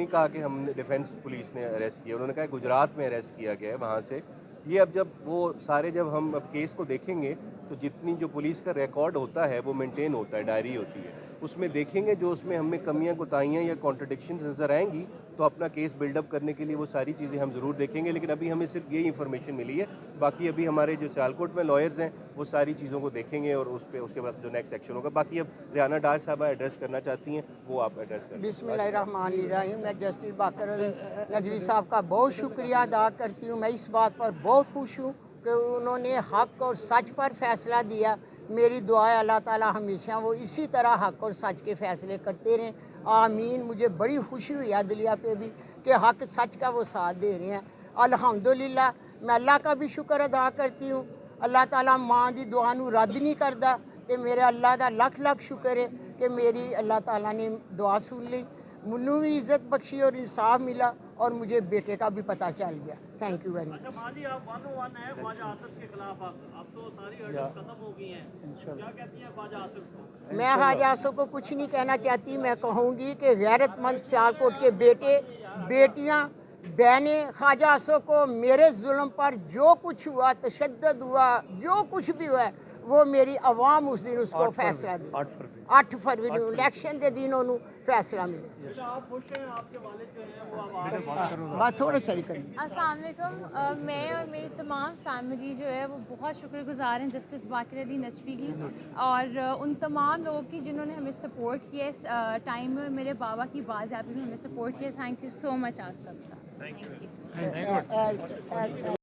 نہیں کہا کہ ہم نے ڈیفینس پولیس نے اریسٹ کیا، انہوں نے کہا گجرات میں اریسٹ کیا گیا ہے وہاں سے. یہ اب جب وہ سارے جب ہم اب کیس کو دیکھیں گے تو جتنی جو پولیس کا ریکارڈ ہوتا ہے وہ مینٹین ہوتا ہے، ڈائری ہوتی ہے، اس میں دیکھیں گے جو اس میں ہمیں کمیاں کوتاہیاں یا کانٹرڈکشنز نظر آئیں گی تو اپنا کیس بلڈ اپ کرنے کے لیے وہ ساری چیزیں ہم ضرور دیکھیں گے. لیکن ابھی ہمیں صرف یہی انفارمیشن ملی ہے، باقی ابھی ہمارے جو سیالکوٹ میں لائرز ہیں وہ ساری چیزوں کو دیکھیں گے اور اس کے بعد جو نیکسٹ ایکشن ہوگا. باقی اب ریانہ ڈار صاحبہ ایڈریس کرنا چاہتی ہیں، وہ آپ ایڈریس کریں. بسم اللہ الرحمن الرحیم. میں جسٹس باقر ندوی صاحب کا بہت شکریہ ادا کرتی ہوں. میں اس بات پر بہت خوش ہوں کہ انہوں نے حق اور سچ پر فیصلہ دیا. میری دعا ہے اللہ تعالیٰ ہمیشہ وہ اسی طرح حق اور سچ کے فیصلے کرتے رہیں. آمین. مجھے بڑی خوشی ہوئی عدلیہ پہ بھی کہ حق سچ کا وہ ساتھ دے رہے ہیں. الحمدللہ میں اللہ کا بھی شکر ادا کرتی ہوں. اللہ تعالیٰ ماں دی دعا نو رد نہیں کردا تے میرے اللہ دا لکھ لکھ شکر ہے کہ میری اللہ تعالیٰ نے دعا سن لی. منو بھی عزت بخشی اور انصاف ملا اور مجھے بیٹے کا بھی پتہ چل گیا. Thank you very much. اچھا ماں جی، آپ 101 ہیں خواجہ آصف کے خلاف. اب تو ساری ہرڈلز ختم ہو گئی ہیں، کیا کہتی ہیں خواجہ آصف کو؟ میں خواجہ آصف کو کچھ نہیں کہنا چاہتی. میں کہوں گی کہ غیرت مند سیالکوٹ کے بیٹے بیٹیاں بہنیں خواجہ آصف کو میرے ظلم پر جو کچھ ہوا، تشدد ہوا، جو کچھ بھی ہوا ہے، وہ میری عوام اس دن اس کو فیصلہ دی. 8 فروری الیکشن دے دن انہوں فیصلہ ملے. اچھا، آپ خوش ہیں آپ کے والد جو ہیں وہ اب آ رہے ہیں؟ بات تھوڑا ساری کریں. السلام علیکم. میں اور میری تمام فیملی جو ہے وہ بہت شکر گزار ہیں جسٹس باقر علی نجفی کی اور ان تمام لوگوں کی جنہوں نے ہمیں سپورٹ کیا اس ٹائم میں. میرے بابا کی بازیابی میں ہمیں سپورٹ کیا. تھینک یو سو مچ آپ سب کا. Thank you.